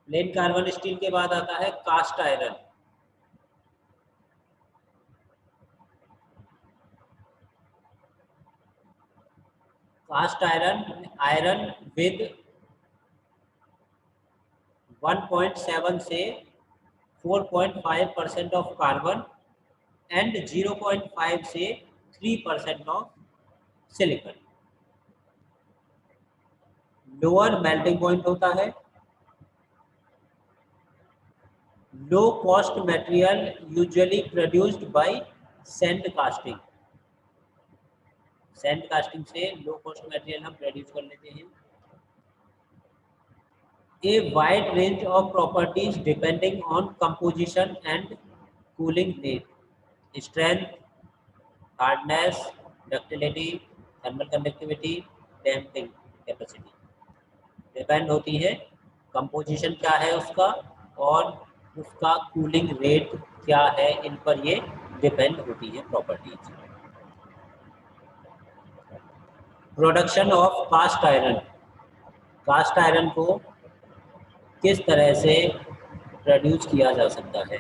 Plane carbon steel के बाद आता है cast iron. Cast iron with 1.7 से 4.5% ऑफ कार्बन एंड 0.5 से 3% of silicon. Lower melting point होता है। Low cost material usually produced by sand casting. Sand casting से लो कॉस्ट मटेरियल हम प्रोड्यूस कर लेते हैं। A wide range of properties depending on composition and cooling rate, strength, hardness, ductility, thermal conductivity, damping capacity depend होती है। Composition क्या है उसका और उसका कूलिंग रेट क्या है, इन पर ये डिपेंड होती है properties. Production of cast iron. Cast iron को किस तरह से प्रोड्यूस किया जा सकता है?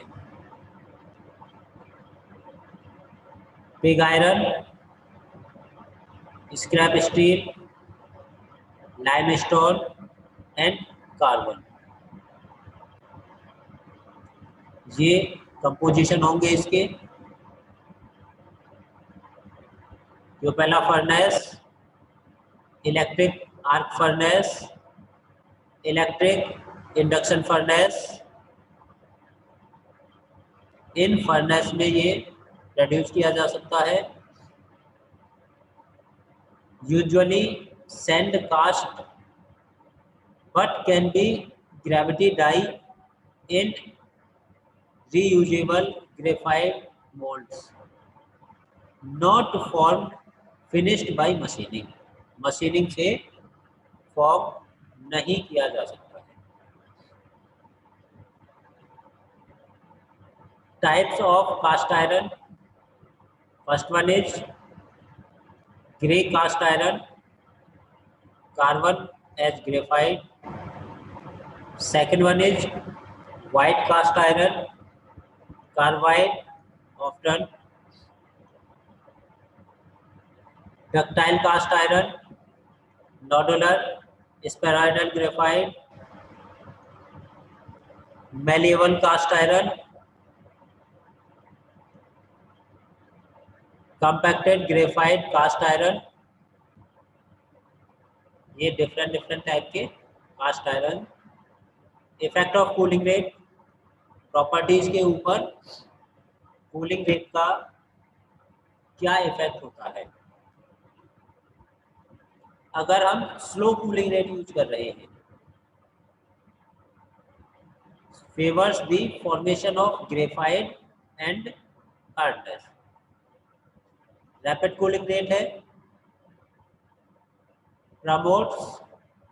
Pig iron, scrap steel, limestone and carbon, ये कंपोजिशन होंगे इसके। जो पहला furnace, electric arc furnace, electric induction furnace, इन फर्नेस में ये प्रोड्यूस किया जा सकता है। Usually sand cast but can be gravity die in reusable graphite molds not formed finished by machining। Machining से फॉर्म नहीं किया जा सकता है। Types of cast iron. First one is grey cast iron, carbon as graphite. Second one is white cast iron, carbide often. Ductile cast iron, nodular spheroidal graphite. Malleable cast iron, compacted graphite cast iron. ये different type के cast iron. Effect of cooling rate, properties के ऊपर cooling rate का क्या effect होता है? अगर हम स्लो कूलिंग रेट यूज कर रहे हैं, favours the formation of graphite and hardness. Rapid cooling rate है, promotes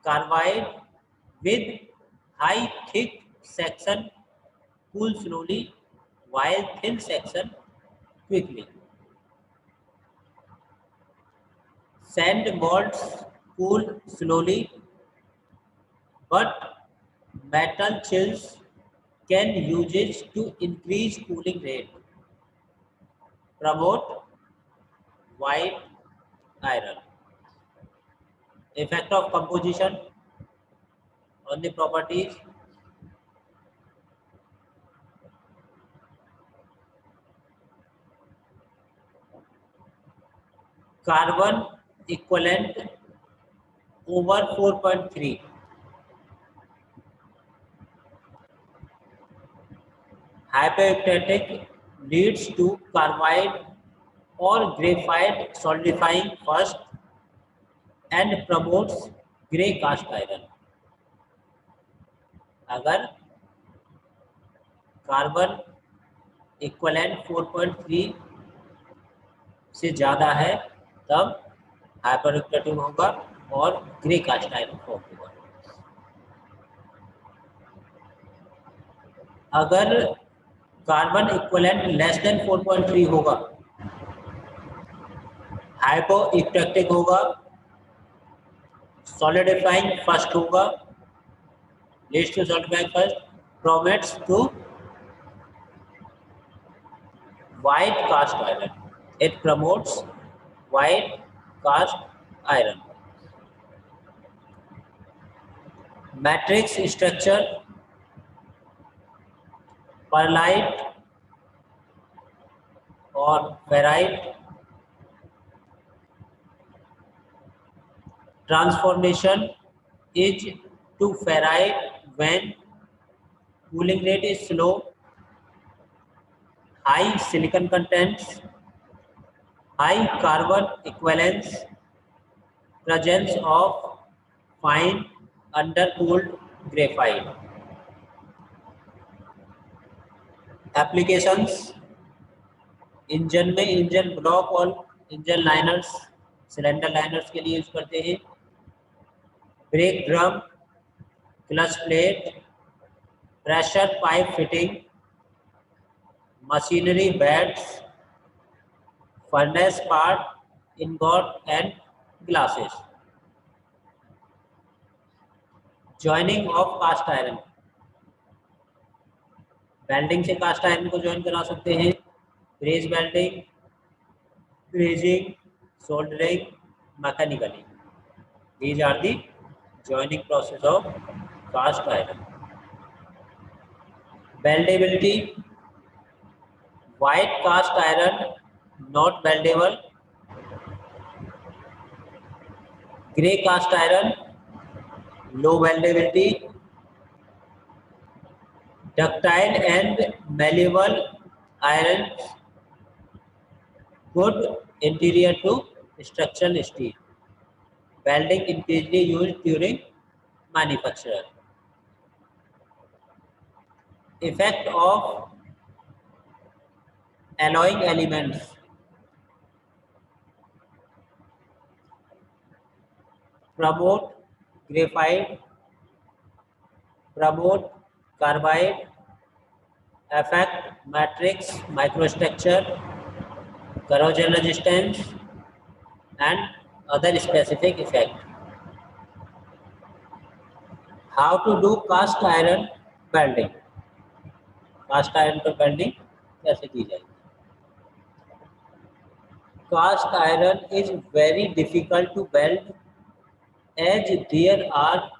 carbide with high thick section cool slowly while thin section quickly. Sand molds cool slowly, but metal chills can use it to increase cooling rate. Promote white iron. Effect of composition on the properties. Carbon equivalent over 4.3, hypoectatic leads to carbide or graphite solidifying first and promotes gray cast iron। अगर carbon equivalent 4.3 से ज़्यादा है तब hyperactive होगा और grey cast iron form होगा। अगर carbon equivalent less than 4.3 होगा, हाइपोइक्टेटिक होगा, सॉलिडिफाइंग फर्स्ट होगा, leads to solidifying first, promotes to white cast iron. It promotes white cast iron. Matrix structure, perlite or ferrite. Transformation is to ferrite when cooling rate is slow, high silicon contents, high carbon equivalence, presence of fine undercooled graphite. Applications, engine में engine block और engine liners, cylinder liners के लिए use करते हैं. Break drum, clutch plate, pressure pipe fitting, machinery beds, furnace part, ingot and glasses. Joining of cast iron, welding से cast iron को join करा सकते हैं. ब्रेज welding, brazing, soldering, mechanically. These are the joining process of cast iron. Weldability, white cast iron not weldable, grey cast iron low weldability, ductile and malleable irons good interior to structural steel. Welding increasingly used during manufacture. Effect of alloying elements. Promote graphite, promote carbide, affect matrix microstructure, corrosion resistance, and other specific effect. How to do cast iron welding? Cast iron पर welding कैसे की जाएगी? Cast iron is very difficult to weld as there are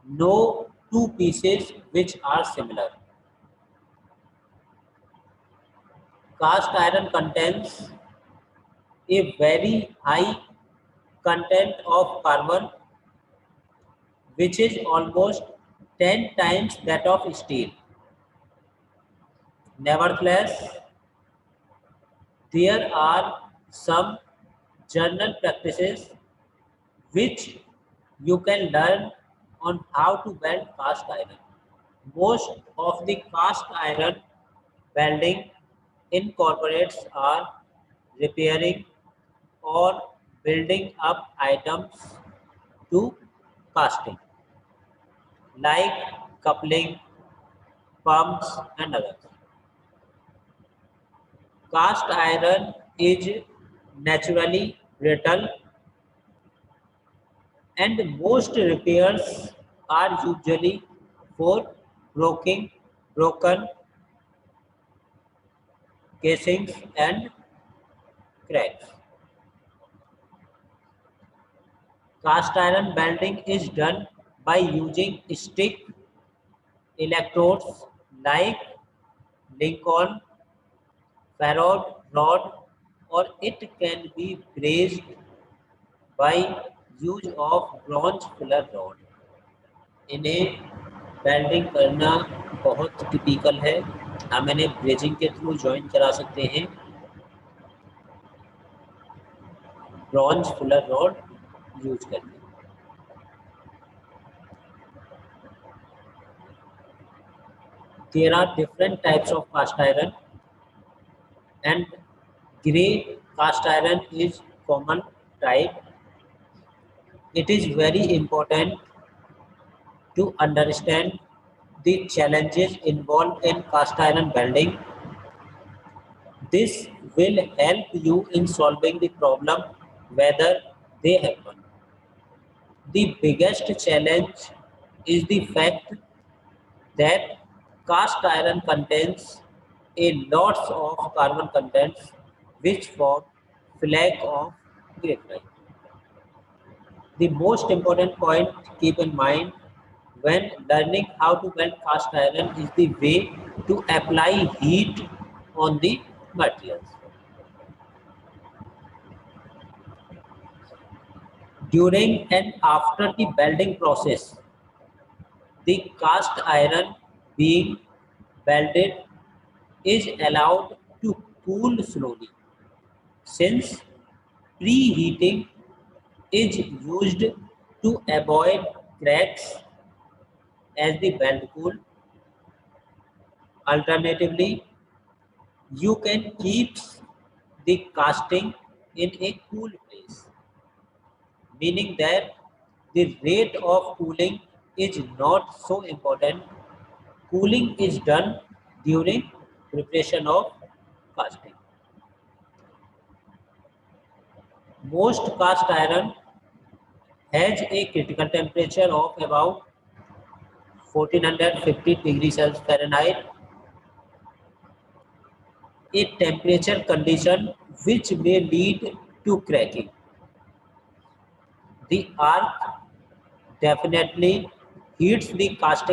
no two pieces which are similar. Cast iron contains a very high content of carbon, which is almost 10 times that of steel. Nevertheless, there are some general practices which you can learn on how to weld cast iron. Most of the cast iron welding incorporates are repairing or building up items to casting, like coupling, pumps, and others. Cast iron is naturally brittle, and most repairs are usually for broken casings and cracks. Cast iron welding is done by using stick electrodes like Lincoln, ferrode rod, or it can be brazed by use of bronze filler rod. इन्हें welding करना बहुत typical है. हम इन्हें brazing के through join करा सकते हैं ब्रॉन्ज फुलर रॉड यूज करके. There are different types of cast iron, and grey cast iron is common type. It is very important to understand the challenges involved in cast iron welding. This will help you in solving the problem whether they happen. The biggest challenge is the fact that cast iron contains a lots of carbon contents which form flake of graphite. The most important point to keep in mind when learning how to melt cast iron is the way to apply heat on the materials. During and after the welding process, the cast iron being welded is allowed to cool slowly. Since preheating is used to avoid cracks as the weld cool. Alternatively, you can keep the casting in a cool place, meaning that the rate of cooling is not so important. Cooling is done during preparation of casting. Most cast iron has a critical temperature of about 1450 degrees Celsius Fahrenheit, a temperature condition which may lead to cracking. The arc definitely heats the cast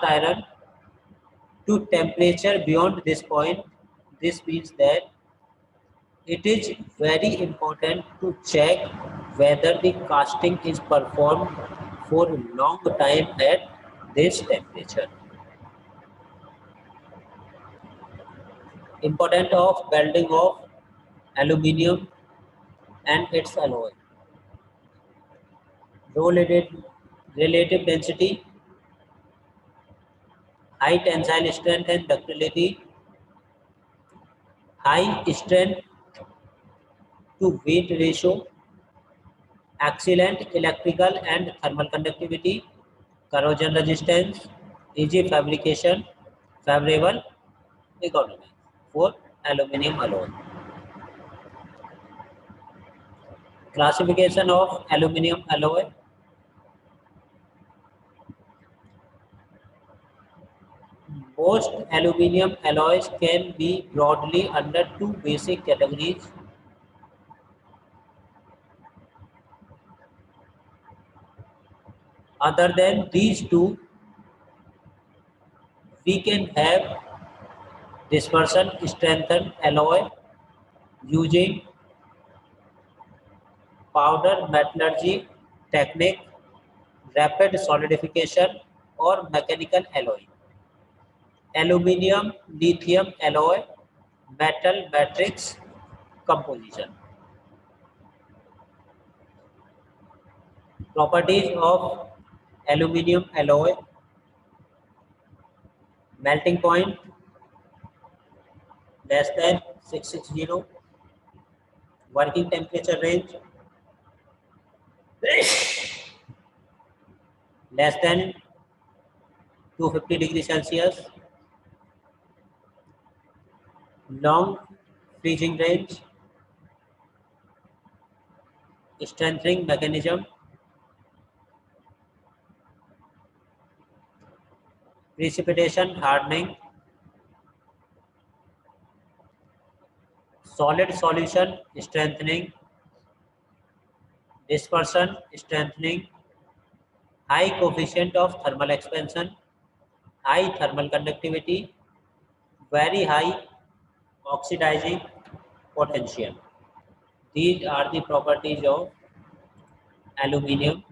iron to temperature beyond this point. This means that it is very important to check whether the casting is performed for a long time at this temperature. Importance of welding of aluminium and its alloy. Relative density, high tensile strength and ductility, high strength to weight ratio, excellent electrical and thermal conductivity, corrosion resistance, easy fabrication, favorable economy for aluminum alloy. Classification of aluminum alloy. Most aluminum alloys can be broadly under two basic categories. Other than these two, we can have dispersion strengthened alloy using powder metallurgy technique, rapid solidification or mechanical alloy. Aluminium lithium alloy, metal matrix composition. Properties of aluminum alloy: melting point less than 660, working temperature range less than 250 degrees Celsius, long freezing range, strengthening mechanism, precipitation hardening, solid solution strengthening, dispersion strengthening, high coefficient of thermal expansion, high thermal conductivity, very high oxidizing potential. These are the properties of aluminum